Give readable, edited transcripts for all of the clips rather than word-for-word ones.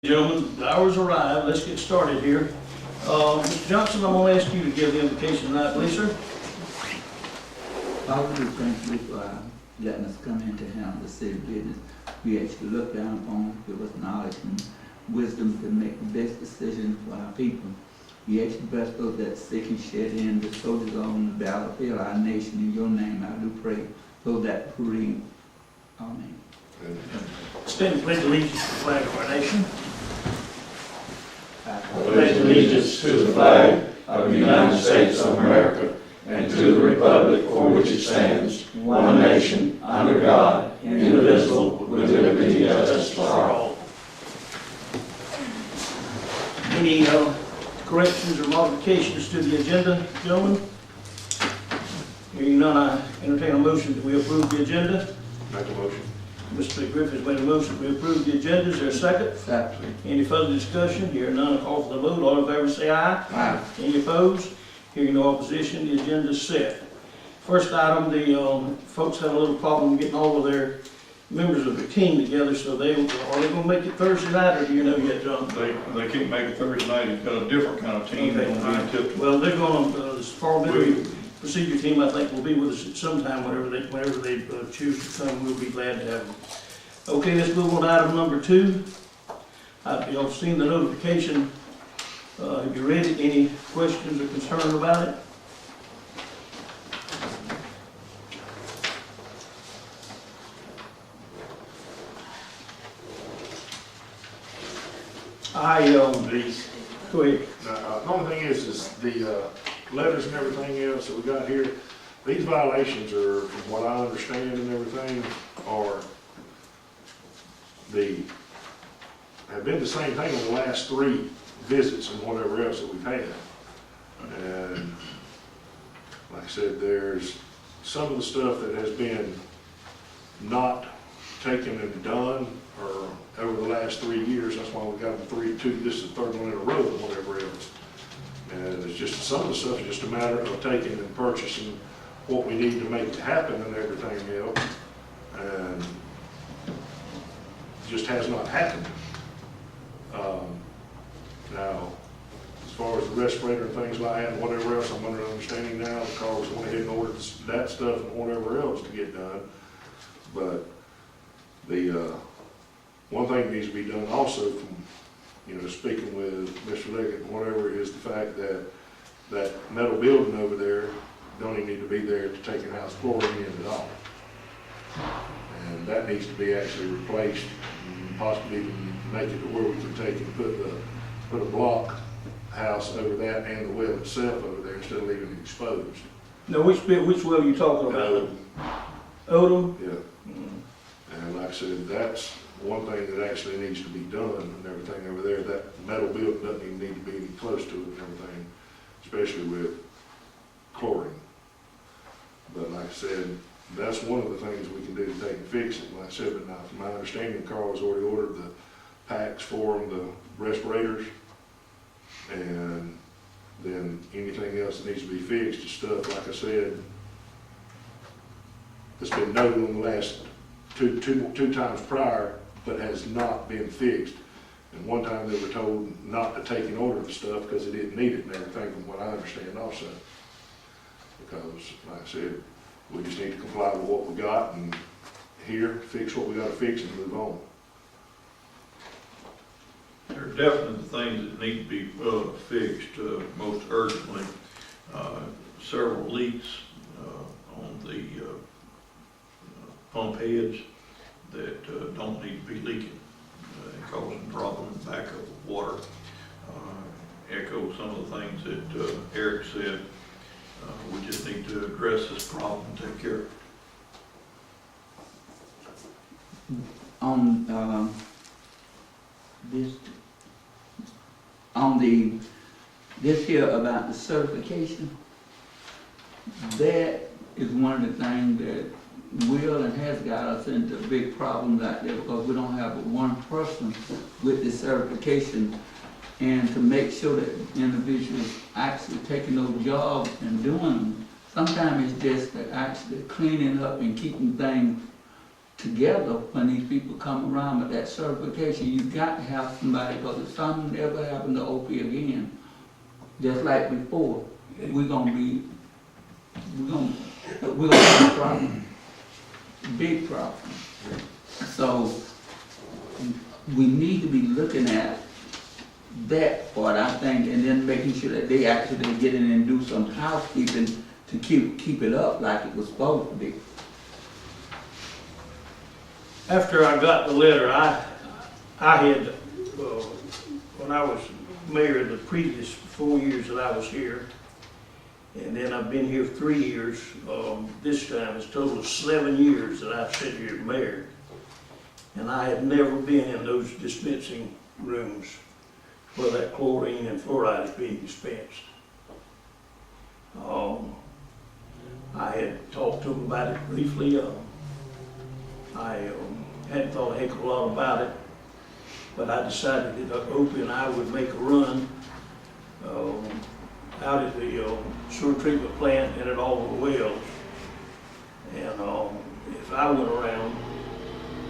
Gentlemen, the hour's arrived. Let's get started here. Mr. Johnson, I'm gonna ask you to give the invocation tonight, please, sir. Father, we thank you for letting us come into handle the city business. We actually look down upon, give us knowledge and wisdom to make the best decisions for our people. We actually bless those that sick and shed in, the soldiers on the battlefield, our nation. In your name I do pray. Those that read. Amen. Stand and pledge allegiance to the flag of our nation. I pledge allegiance to the flag of the United States of America and to the republic for which it stands, one nation, under God, indivisible, with liberty and justice for all. Any corrections or modifications to the agenda, gentlemen? Hearing none, I entertain a motion that we approve the agenda. Make a motion. Mr. Griffiths made a motion we approve the agenda. Is there a second? Second. Any further discussion? Hearing none, I'll call for the vote. All in favor say aye. Aye. Any opposed? Hearing no opposition, the agenda is set. First item, the folks have a little problem getting all of their members of their team together, so are they gonna make it Thursday night, or do you know yet, John? They can't make it Thursday night. He's got a different kind of team Okay, than all we right. typically. Well, they're gonna, this parliamentary procedure team, I think, will be with us at some time, whenever they choose to come, we'll be glad to have them. Okay, let's move on to item number 2. Y'all have seen the notification. Have you read it? Any questions or concern about it? These, Go ahead. the only thing is the letters and everything else that we got here, these violations are, from what I understand and everything, have been the same thing in the last 3 visits and whatever else that we've had. And like I said, there's some of the stuff that has been not taken and done, or over the last 3 years. That's why we got them 2, this is the 3rd one in a row and whatever else. And it's just, some of the stuff is just a matter of taking and purchasing what we need to make it happen and everything else. And just has not happened. Now, as far as the respirator and things like that and whatever else, I'm under understanding now, the Carls went ahead and ordered that stuff and whatever else to get done. But the, one thing needs to be done also from, speaking with Mr. Leggett and whatever, is the fact that that metal building over there don't even need to be there to take an house flooring in at all. And that needs to be actually replaced, and possibly even make it to where we can take and put a block house over that and the well itself over there instead of leaving it exposed. Now, which well are you talking about? Odom? Yeah. And like I said, that's one thing that actually needs to be done and everything over there. That metal building doesn't even need to be any close to it and everything, especially with chlorine. But like I said, that's one of the things we can do to take and fix it. Like I said, but now from my understanding, Carl has already ordered the packs for them, the respirators, and then anything else that needs to be fixed is stuff, like I said, that's been noted in the last two times prior, but has not been fixed. And one time they were told not to take and order the stuff because they didn't need it and everything, from what I understand also. Because, like I said, we just need to comply with what we got and here, fix what we gotta fix and move on. There are definitely things that need to be fixed most urgently. Several leaks on the pump heads that don't need to be leaking and causing problem in backup of water. Echo some of the things that Eric said. We just need to address this problem and take care of it. This here about the certification, that is one of the things that will and has got us into big problems out there, because we don't have one person with the certification, and to make sure that individuals actually taking those jobs and doing them. Sometimes it's just that actually cleaning up and keeping things together when these people come around with that certification. You got to have somebody, because if something ever happened to Opie again, just like before, we're gonna have a problem, big problem. So we need to be looking at that part, I think, and then making sure that they actually get in and do some housekeeping to keep it up like it was supposed to be. After I got the letter, I had, when I was mayor the previous 4 years that I was here, and then I've been here 3 years, this time it's a total of 7 years that I've sat here as mayor. And I had never been in those dispensing rooms where that chlorine and fluoride is being dispensed. I had talked to them about it briefly. I hadn't thought a heck of a lot about it, but I decided that Opie and I would make a run out at the sewer treatment plant and at all the wells. And as I went around,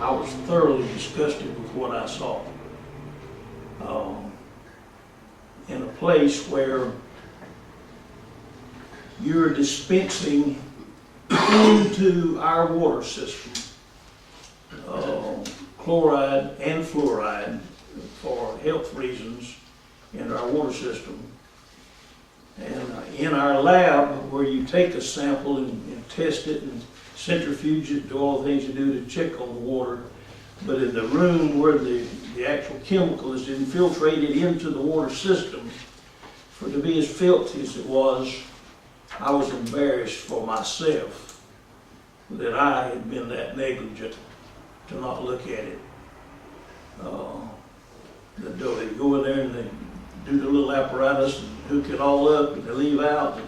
I was thoroughly disgusted with what I saw. In a place where you're dispensing into our water system chloride and fluoride for health reasons in our water system. And in our lab, where you take a sample and test it and centrifuge it, do all the things you do to check on the water, but in the room where the actual chemical is infiltrated into the water system, for it to be as filthy as it was, I was embarrassed for myself that I had been that negligent to not look at it. They go in there and they do the little apparatus and hook it all up and they leave out. And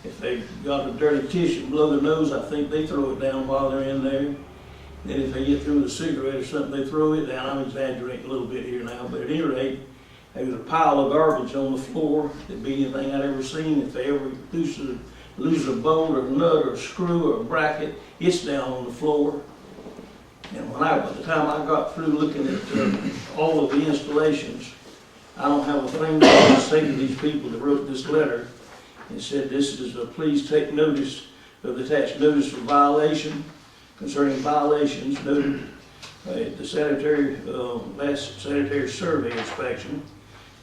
if they got a dirty tissue below their nose, I think they throw it down while they're in there. Then if they get through with a cigarette or something, they throw it down. I'm exaggerating a little bit here now, but at any rate, there was a pile of garbage on the floor that'd be anything I'd ever seen. If they ever lose a bolt or a nut or a screw or a bracket, it's down on the floor. And by the time I got through looking at all of the installations, I don't have a thing to say to these people that wrote this letter and said, this is please take notice of the attached notice of violation concerning violations noted at the last sanitary survey inspection,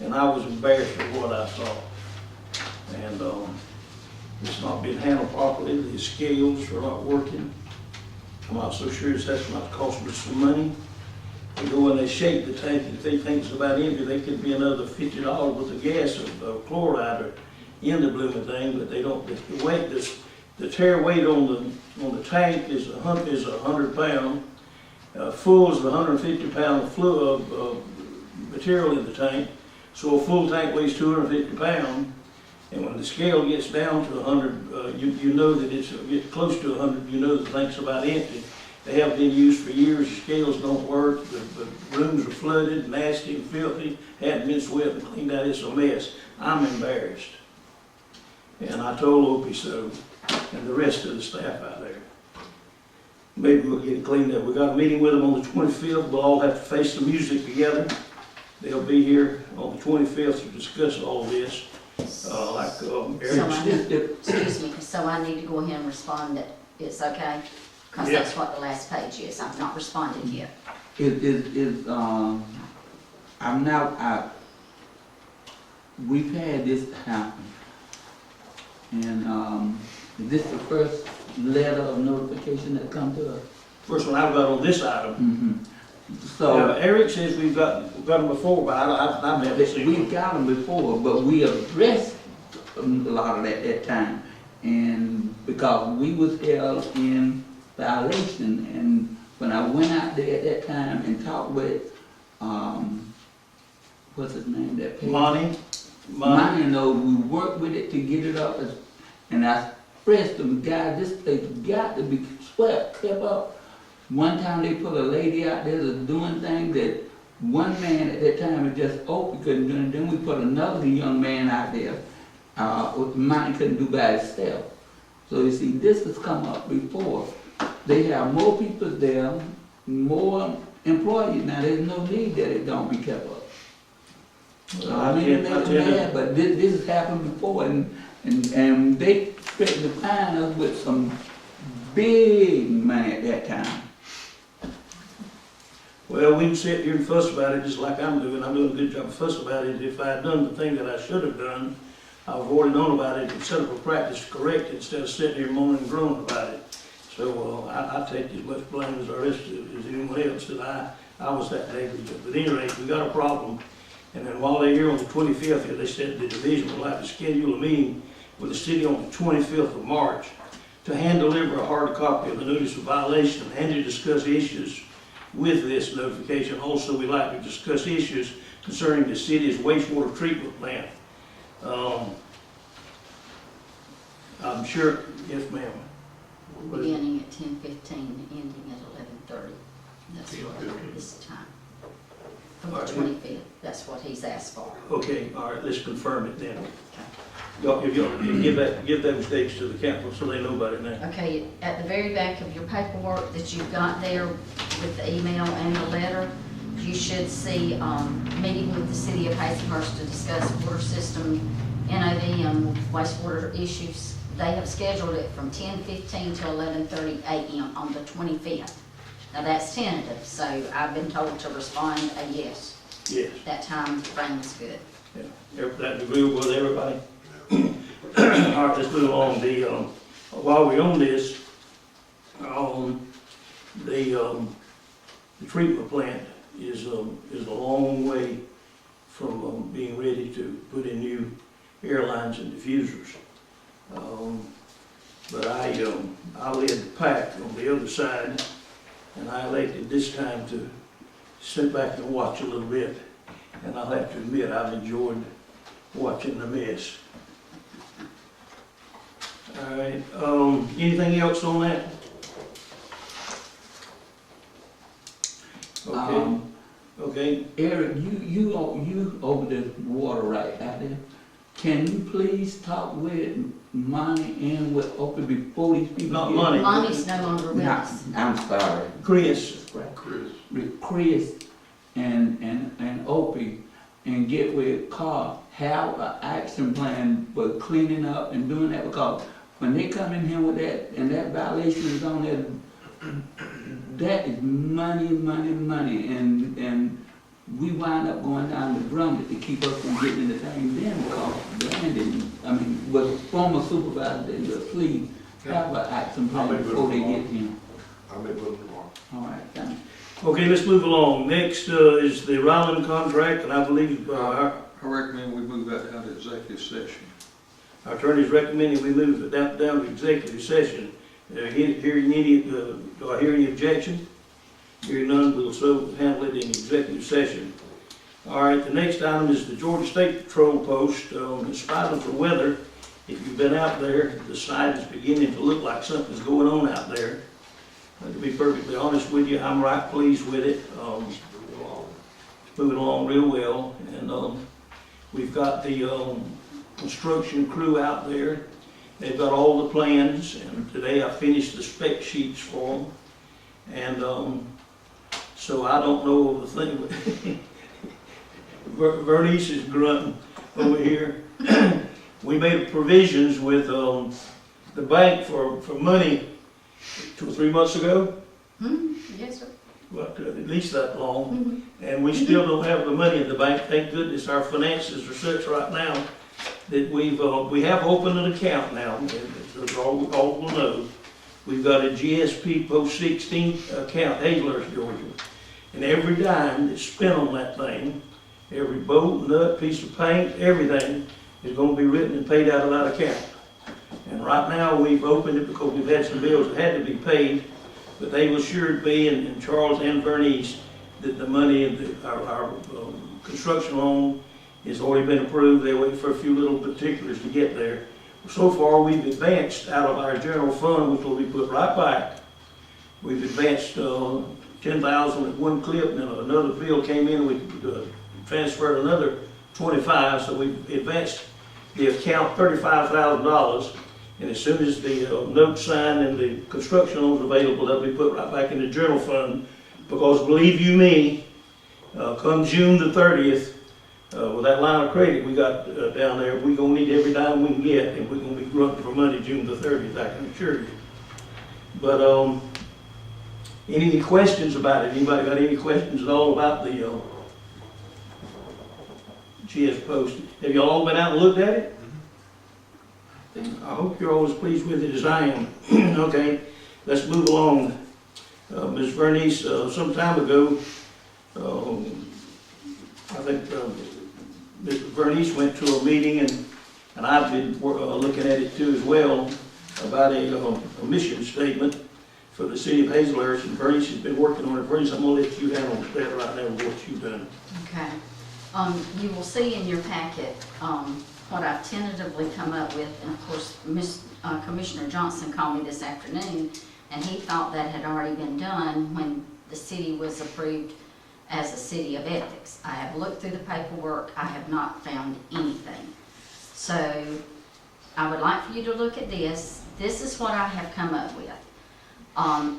and I was embarrassed with what I saw. And it's not being handled properly. The scales are not working. I'm not so sure that's not costing us some money. They go and they shake the tank, and if they think it's about empty, they could be another $50 worth of gas of chloride in the blooming thing, but they don't. The weight, the tare weight on the tank is 100 pound. Full is 150 pound of material in the tank. So a full tank weighs 250 pounds. And when the scale gets down to 100, you know that it's close to 100. You know the tank's about empty. They haven't been used for years. The scales don't work. The rooms are flooded, nasty and filthy. Hadn't been swept and cleaned out. It's a mess. I'm embarrassed. And I told Opie so, and the rest of the staff out there. Maybe we'll get it cleaned up. We got a meeting with them on the 25th. We'll all have to face the music together. They'll be here on the 25th to discuss all of this. Excuse me, so I need to go ahead and respond that it's okay? Because Yeah. that's what the last page is. I've not responded yet. We've had this happen. And is this the first letter of notification that come to us? First one I've got on this item. Mm-hmm. So Eric says we've got them before, but I've never seen we've them. got them before, but we addressed a lot of that at that time. And because we was held in violation, and when I went out there at that time and talked with, what's his name, that paid? Monty, Monty, we worked with it to get it up, and I pressed them, guys, this place got to be swept, kept up. One time they put a lady out there that's doing things that one man at that time was just open, couldn't do it. Then we put another young man out there, Monty couldn't do by himself. So you see, this has come up before. They have more people there, more employees. Now, there's no need that it don't be kept up. I mean, it makes me mad, but this has happened before, and they threatened to fine us with some big money at that time. Well, we can sit here and fuss about it just like I'm doing. I'm doing a good job of fuss about it. If I had done the thing that I should have done, I've already known about it and set up a practice to correct it instead of sitting here moaning and groaning about it. So, I take as much blame as the rest of, as anyone else that I was that negligent. But at any rate, we got a problem. And then while they're here on the 25th, they said the division would like to schedule a meeting with the city on the 25th of March to hand deliver a hard copy of the notice of violation and to discuss issues with this notification. Also, we'd like to discuss issues concerning the city's wastewater treatment plant. I'm sure, yes ma'am. Beginning at 10:15, ending at 11:30. That's what this time. For the All right. 25th, that's what he's asked for. Okay, all right, let's confirm it then. Okay. Y'all, if y'all give those dates to the council so they know about it now. Okay, at the very back of your paperwork that you've got there with the email and the letter, you should see, meeting with the city of Hazelhurst to discuss water system, NOV and wastewater issues. They have scheduled it from 10:15 to 11:30 a.m. on the 25th. Now that's tentative, so I've been told to respond a yes. Yes, That time frame is good. yeah, that's agreeable with everybody? All right, let's move on. While we're on this, the treatment plant is a long way from being ready to put in new air lines and diffusers. But I led the pack on the other side, and I elected this time to sit back and watch a little bit. And I'll have to admit, I've enjoyed watching the mess. All right, anything else on that? Okay, okay. Eric, you over the water right out there. Can you please talk with Monty and with Opie before these people? Not get- Monty. Lonnie's no longer with Nah, us. I'm sorry. Chris, Chris. With Chris and Opie and get with Carl, have an action plan for cleaning up and doing that, because when they come in here with that, and that violation is on there, that is money, and we wind up going down to Drummond to keep us from getting in the thing then, because Brandon, was a former supervisor, please have an action plan before they get here. I'll be with them tomorrow. All right, thank you. okay, let's move along. Next is the Ryland contract, and I believe I recommend we move that out of executive session. our attorney's recommending we move it down to executive session. Do I hear any objection? Hearing none, we'll so handle it in executive session. All right, the next item is the Georgia State Patrol post. In spite of the weather, if you've been out there, the site is beginning to look like something's going on out there. To be perfectly honest with you, I'm right pleased with it. It's moving along real well, and we've got the construction crew out there. They've got all the plans, and today I finished the spec sheets for them. And so I don't know of a thing. Bernice is grunting over here. We made provisions with the bank for money 2 or 3 months ago, Yes, sir. but at least that long. And we still don't have the money in the bank. Thank goodness our finances are such right now that we have opened an account now, and as all will know. We've got a GSP Post 16 account, Hazelhurst, Georgia. And every dime that's spent on that thing, every bolt, nut, piece of paint, everything is going to be written and paid out of that account. And right now, we've opened it because we've had some bills that had to be paid, but they've assured me and Charles and Bernice that the money in our construction loan has already been approved. They're waiting for a few little particulars to get there. So far, we've advanced out of our general fund, which will be put right back. We've advanced 10,000 at one clip, and then another bill came in, we transferred another 25, so we've advanced the account $35,000. And as soon as the note's signed and the construction loan's available, that'll be put right back in the general fund Because believe you me, come June the 30th, with that line of credit we got down there, we're gonna need every dime we can get, and we're gonna be grunting for money June the 30th, I can assure you. But, any questions about it? Anybody got any questions at all about the, GS Post? Have y'all all been out and looked at it? I hope you're all as pleased with it as I am. Okay, let's move along. Ms. Vernice, some time ago, I think Ms. Vernice went to a meeting, and I've been looking at it too as well, about a mission statement for the city of Hazelhurst, and Vernice has been working on it. Vernice, I'm gonna let you handle that right now with what you've done. Okay. You will see in your packet, what I've tentatively come up with, and of course, Commissioner Johnson called me this afternoon, and he thought that had already been done when the city was approved as a city of ethics. I have looked through the paperwork, I have not found anything. So, I would like for you to look at this. This is what I have come up with.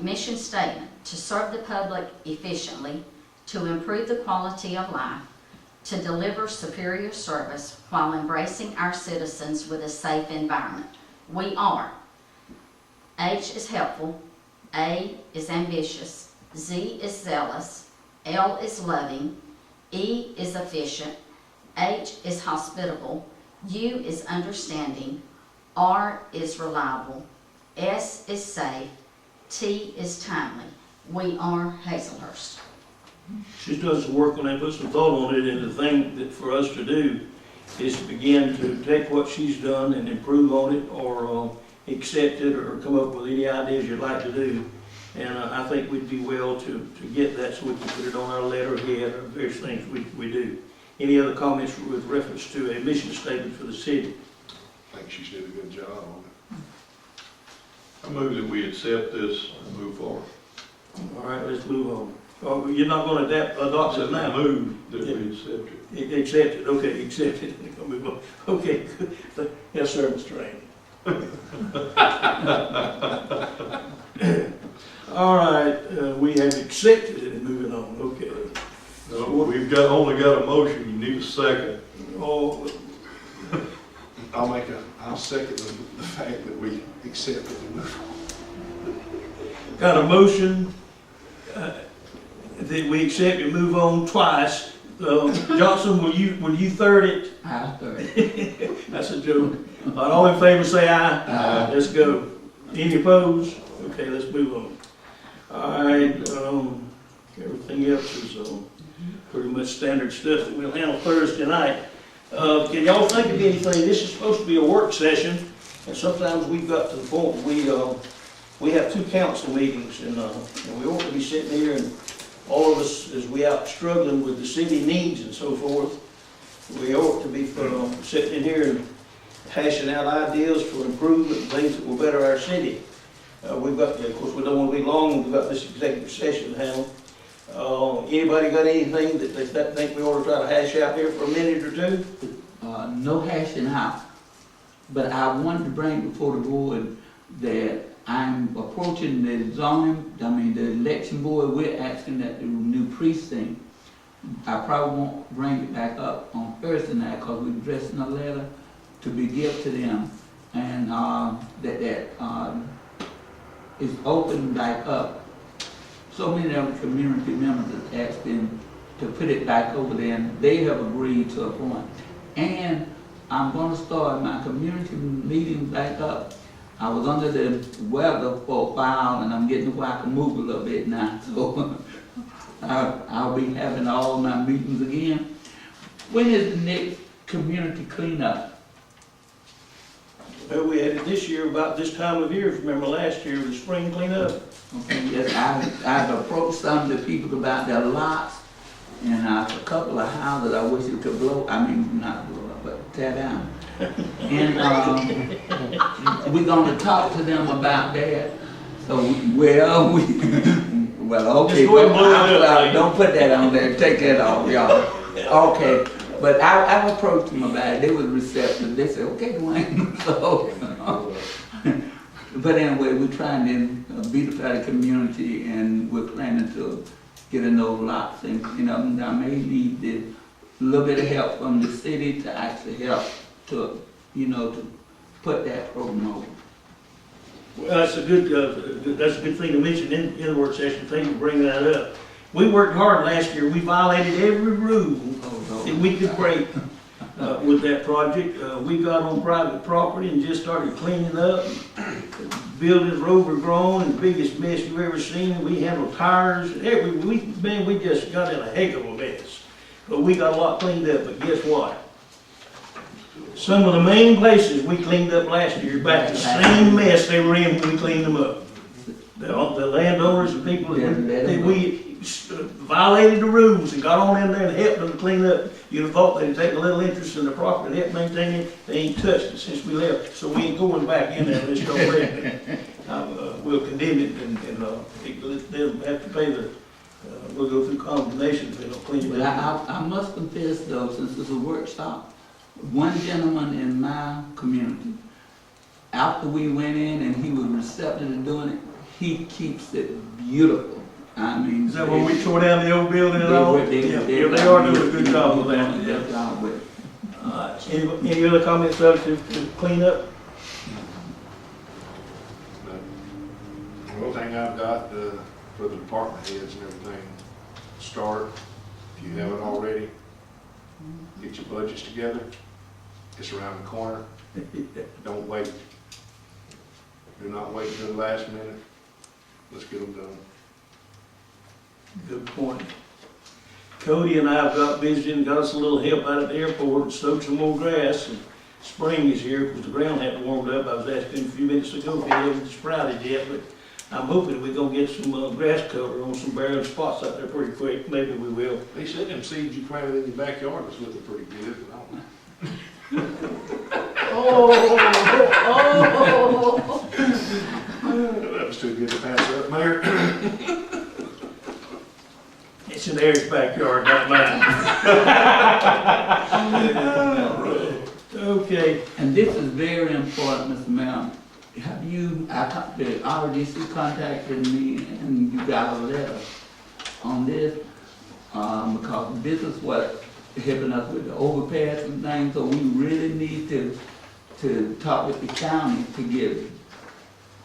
Mission statement: to serve the public efficiently, to improve the quality of life, to deliver superior service while embracing our citizens with a safe environment. We are. H is helpful, A is ambitious, Z is zealous, L is loving, E is efficient, H is hospitable, U is understanding, R is reliable, S is safe, T is timely. We are Hazelhurst. She's done some work on it, put some thought on it, and the thing that for us to do is to begin to take what she's done and improve on it, or accept it, or come up with any ideas you'd like to do. And I think we'd do well to get that so we can put it on our letterhead or various things we do. Any other comments with reference to a mission statement for the city? I think she did a good job on I move that we accept this and move forward. All right, let's move on. Oh, you're not gonna adopt it now? Move that we accept it. Accept it, okay, accept it. Move on. Okay, good. Yes, sir, Mr. Rainey. All right, we have accepted it and moving on, okay. No, we've only got a motion, you need a second. Oh, it. I'll second the fact that we accept it and move on. got a motion that we accept and move on twice. Johnson, will you third it? I third. That's a joke. All in favor say aye. Aye. Let's go. Any opposed? Okay, let's move on. All right, everything else is pretty much standard stuff that we'll handle Thursday night. Can y'all think of anything? This is supposed to be a work session, and sometimes we've got to the point where we have two council meetings, and we ought to be sitting here, and all of us, as we out struggling with the city needs and so forth, we ought to be sitting in here and hashing out ideas for improvement and things that will better our city. We've got, of course, we don't want to be long, we've got this executive session to handle. Anybody got anything that they think we ought to try to hash out here for a minute or two? No hashing out, but I wanted to bring before the board that I'm approaching the zoning, the election board. We're asking that the new precinct, I probably won't bring it back up on Thursday night because we're addressing a letter to be given to them, and that is open back up. So many of the community members have asked them to put it back over there, and they have agreed to a point. And I'm going to start my community meetings back up. I was under the weather for a while, and I'm getting where I can move a little bit now. So I'll be having all my meetings again. When is the next community cleanup? Well, we had it this year about this time of year. If you remember last year, the spring cleanup. Okay, yes, I've approached some of the people about their lots, and a couple of houses I wish it could blow, not blow up, but tear down. And we're gonna talk to them about that. So, well, okay, Just go ahead and blow it up. don't put that on there, take that off, y'all. Okay, but I've approached them about it, they was receptive, they said, okay, Dwayne, so. But anyway, we're trying to beautify the community, and we're planning to getting those lots and clean up, and I may need a little bit of help from the city to actually help to, to put that program over. Well, that's a good thing to mention in the work session, thank you for bringing that up. We worked hard last year, we violated every rule that we could break with that project. We got on private property and just started cleaning up. Buildings were overgrown and the biggest mess you've ever seen. We handled tires and we just got in a heck of a mess. But we got a lot cleaned up, but guess what? Some of the main places we cleaned up last year, back to the same mess they were in when we cleaned them up. The landowners and people that we violated the rules and got on in there and helped them clean up. You'd have thought they'd take a little interest in the property and help maintain it. They ain't touched it since we left, so we ain't going back in there unless y'all ready. We'll condemn it and they'll have to pay we'll go through condemnation if they don't clean it But up. I must confess though, since it's a workshop, one gentleman in my community, after we went in and he was receptive to doing it, he keeps it beautiful. I mean. Is that when we tore down the old building and all? Yeah, they are doing a good job with that. Good job with it. Any other comments to clean up? The only thing I've got for the department heads and everything, start, if you haven't already, get your budgets together. It's around the corner. Don't wait. Do not wait until the last minute. Let's get them done. Good point. Cody and I have got busy and got us a little help out at the airport and stoked some more grass. And spring is here because the ground hadn't warmed up. I was asking a few minutes ago if it hadn't sprouted yet, but I'm hoping we're gonna get some grass cover on some barren spots out there pretty quick. Maybe we will. They said them seeds you planted in your backyard was looking pretty good, but I don't know. That was too good to pass up, Mayor. It's in Eric's backyard, not mine. Okay. And this is very important, Mr. Mayor. Have you, the RDC contacted me and you got a letter on this, because this is what helping us with the overpass and things, so we really need to talk with the county to get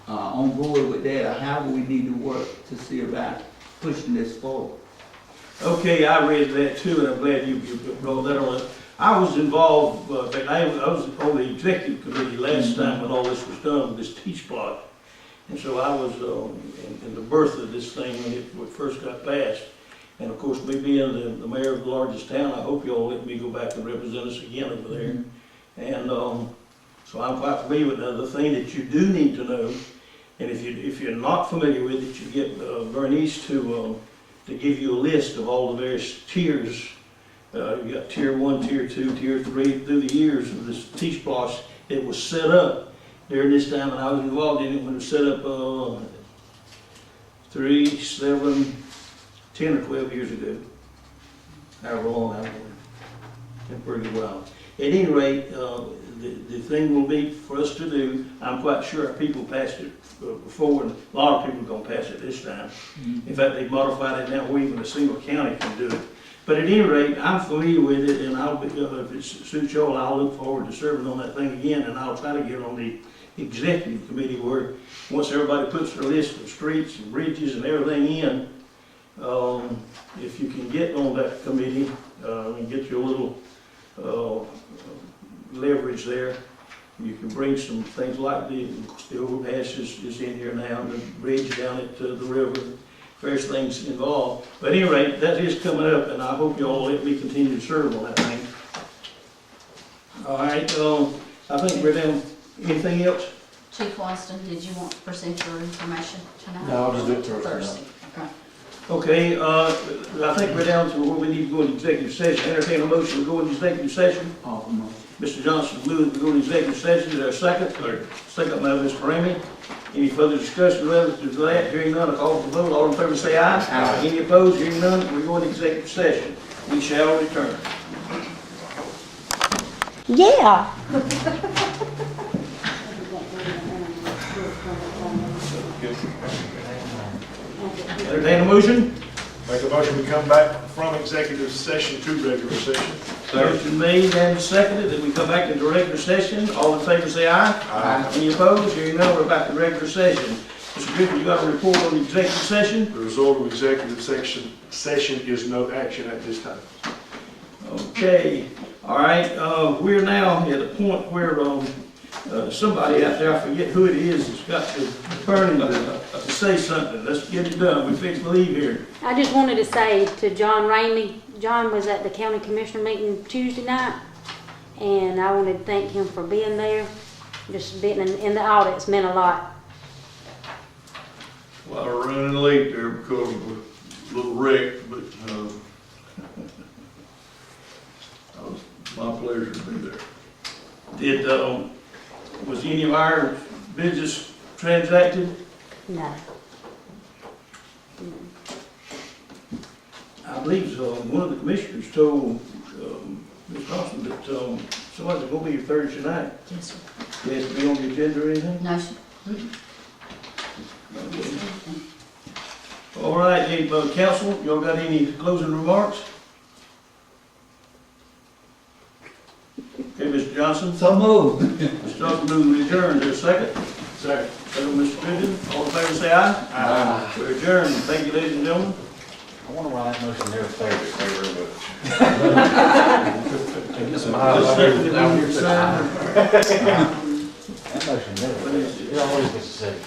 on board with that, or however we need to work to see about pushing this forward. Okay, I read that too, and I'm glad you brought that on. I was involved, in fact, I was on the executive committee last time when all this was done, with this T-Spot. And so I was in the birth of this thing when it first got passed. And of course, me being the mayor of the largest town, I hope y'all let me go back and represent us again over there. And so I'm quite familiar with that. The thing that you do need to know, and if you're not familiar with it, you get Bernice to give you a list of all the various tiers. You got tier 1, tier 2, tier 3 through the years of this T-Splosh that was set up during this time, and I was involved in it when it was set up 3, 7, 10 or 12 years ago. However long I was. Been pretty well. At any rate, the thing will be for us to do, I'm quite sure people passed it before, and a lot of people are going to pass it this time. In fact, they've modified it now where even a single county can do it. But at any rate, I'm familiar with it, and I'll be, if it suits y'all, I'll look forward to serving on that thing again, and I'll try to get on the executive committee where, once everybody puts their list of streets and bridges and everything in, if you can get on that committee and get your little leverage there, you can bring some things like the overpass is in here now, and the bridge down at the river. Various things involved. But at any rate, that is coming up, and I hope you all let me continue to serve on that thing. All right, I think we're down. Anything else? Chief Washington, did you want to present your information tonight? No, I'll just do it Thursday. Okay. Okay, I think we're down to where we need to go into executive session. Entertain a motion to go into executive session. Mr. Johnson moved to go into executive session. Is there a second? Second by Mr. Ramey. Any further discussion relative to that? Hearing none, I call for the vote. All in favor say aye. Aye. Any opposed? Hearing none, we go into executive session. We shall return. Yeah. Entertain a motion? Make a motion, we come back from executive session to regular session. Motion made and seconded that we come back into regular session. All in favor say aye. Aye. Any opposed? Hearing none, we're back to regular session. Mr. Griffin, you got a report on the executive session? The result of executive session is no action at this time. Okay, all right, we're now at a point where, somebody out there, I forget who it is, has got the burning to say something. Let's get it done. We fix to leave here. I just wanted to say to John Ramey, John was at the county commissioner meeting Tuesday night, and I wanted to thank him for being there. Just being in the audits meant a lot. Well, I was running late there because of a little wreck, but, it was my pleasure to be there. Did, was any of our business transacted? No. I believe so. One of the commissioners told, Ms. Thompson that, somebody's gonna be here Thursday night. Yes, sir. They has to be on the agenda or anything? No, sir. All right, hey, council, y'all got any closing remarks? Okay, Mr. Johnson? So moved. Mr. Johnson, move to adjourn. Is there a second? Second. Second, Mr. Bridgen. All in favor, say aye. Aye. We're adjourned. Thank you, ladies and gentlemen. I wonder why that motion never failed. Very much. Just second it on your sign. That motion never failed. It always gets a second.